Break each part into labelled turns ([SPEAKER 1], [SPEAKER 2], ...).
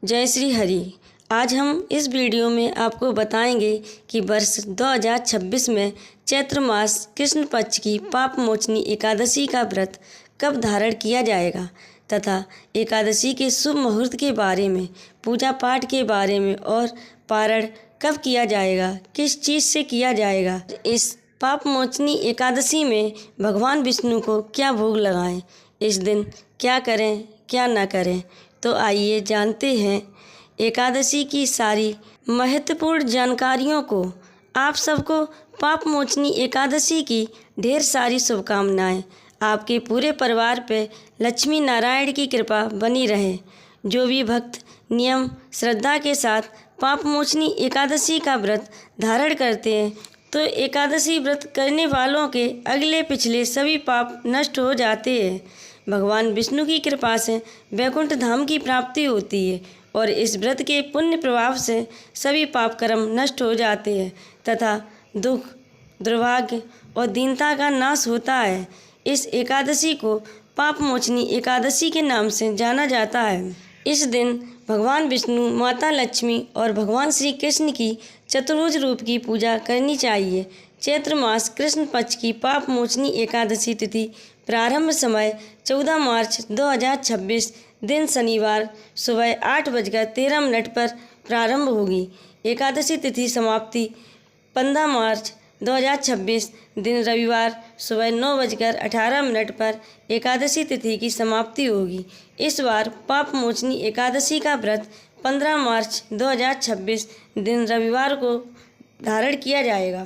[SPEAKER 1] जय श्री हरि। आज हम इस वीडियो में आपको बताएंगे कि वर्ष 2026 में चैत्र मास कृष्ण पक्ष की पाप मोचनी एकादशी का व्रत कब धारण किया जाएगा तथा एकादशी के शुभ मुहूर्त के बारे में, पूजा पाठ के बारे में और पारण कब किया जाएगा, किस चीज़ से किया जाएगा। इस पाप मोचनी एकादशी में भगवान विष्णु को क्या भोग लगाएं, इस दिन क्या करें क्या न करें, तो आइए जानते हैं एकादशी की सारी महत्वपूर्ण जानकारियों को। आप सबको पाप मोचनी एकादशी की ढेर सारी शुभकामनाएं। आपके पूरे परिवार पे लक्ष्मी नारायण की कृपा बनी रहे। जो भी भक्त नियम श्रद्धा के साथ पाप मोचनी एकादशी का व्रत धारण करते हैं तो एकादशी व्रत करने वालों के अगले पिछले सभी पाप नष्ट हो जाते हैं। भगवान विष्णु की कृपा से वैकुंठ धाम की प्राप्ति होती है और इस व्रत के पुण्य प्रभाव से सभी पाप कर्म नष्ट हो जाते हैं तथा दुख, दुर्भाग्य और दीनता का नाश होता है। इस एकादशी को पाप मोचनी एकादशी के नाम से जाना जाता है। इस दिन भगवान विष्णु, माता लक्ष्मी और भगवान श्री कृष्ण की चतुर्भुज रूप की पूजा करनी चाहिए। चैत्र मास कृष्ण पक्ष की पाप मोचनी एकादशी तिथि प्रारंभ समय 14 मार्च 2026 दिन शनिवार सुबह 8:13 पर प्रारंभ होगी। एकादशी तिथि समाप्ति 15 मार्च 2026 दिन रविवार सुबह 9:18 पर एकादशी तिथि की समाप्ति होगी। इस बार पाप मोचनी एकादशी का व्रत 15 मार्च 2026 दिन रविवार को धारण किया जाएगा।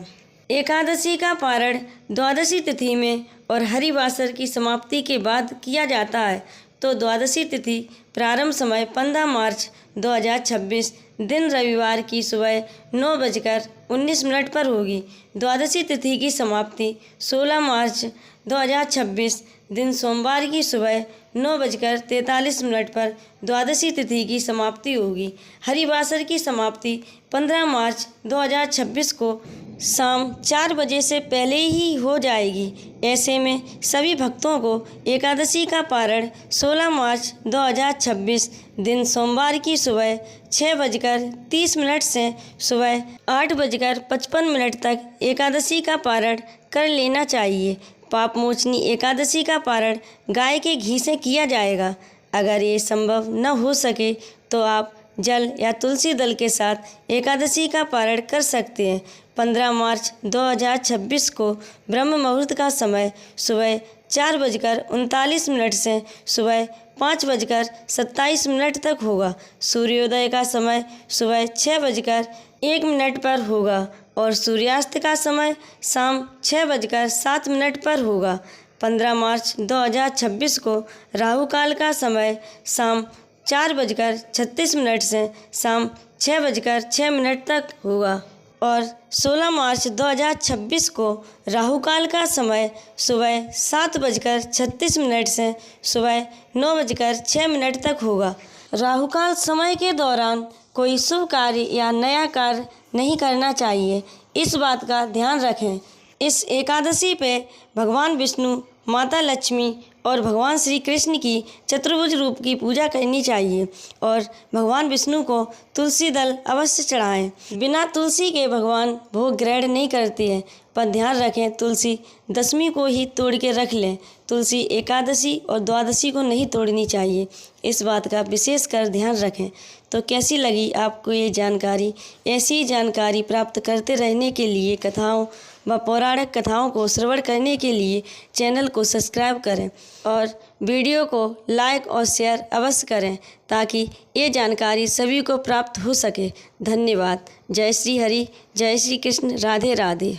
[SPEAKER 1] एकादशी का पारण द्वादशी तिथि में और हरिवासर की समाप्ति के बाद किया जाता है, तो द्वादशी तिथि प्रारंभ समय 15 मार्च 2026 दिन रविवार की सुबह 9:19 पर होगी। द्वादशी तिथि की समाप्ति 16 मार्च 2026 दिन सोमवार की सुबह 9:43 पर द्वादशी तिथि की समाप्ति होगी। हरिवासर की समाप्ति 15 मार्च 2026 को शाम 4 बजे से पहले ही हो जाएगी। ऐसे में सभी भक्तों को एकादशी का पारण 16 मार्च 2026 दिन सोमवार की सुबह 6:30 से सुबह 8:55 तक एकादशी का पारण कर लेना चाहिए। पाप मोचनी एकादशी का पारण गाय के घी से किया जाएगा। अगर ये संभव न हो सके तो आप जल या तुलसी दल के साथ एकादशी का पारण कर सकते हैं। 15 मार्च 2026 को ब्रह्म मुहूर्त का समय सुबह 4:39 से सुबह 5:27 तक होगा। सूर्योदय का समय सुबह 6:01 पर होगा और सूर्यास्त का समय शाम 6:07 पर होगा। 15 मार्च 2026 को राहु काल का समय शाम 4:36 से शाम 6:06 तक होगा और 16 मार्च 2026 को राहु काल का समय सुबह 7:36 से सुबह 9:06 तक होगा। राहु काल समय के दौरान कोई शुभ कार्य या नया कार्य नहीं करना चाहिए, इस बात का ध्यान रखें। इस एकादशी पे भगवान विष्णु, माता लक्ष्मी और भगवान श्री कृष्ण की चतुर्भुज रूप की पूजा करनी चाहिए और भगवान विष्णु को तुलसी दल अवश्य चढ़ाएं। बिना तुलसी के भगवान भोग ग्रहण नहीं करते हैं, पर ध्यान रखें तुलसी दशमी को ही तोड़ के रख लें। तुलसी एकादशी और द्वादशी को नहीं तोड़नी चाहिए, इस बात का विशेष कर ध्यान रखें। तो कैसी लगी आपको ये जानकारी? ऐसी जानकारी प्राप्त करते रहने के लिए, कथाओं व पौराणिक कथाओं को श्रवण करने के लिए चैनल को सब्सक्राइब करें और वीडियो को लाइक और शेयर अवश्य करें ताकि ये जानकारी सभी को प्राप्त हो सके। धन्यवाद। जय श्री हरि, जय श्री कृष्ण, राधे राधे।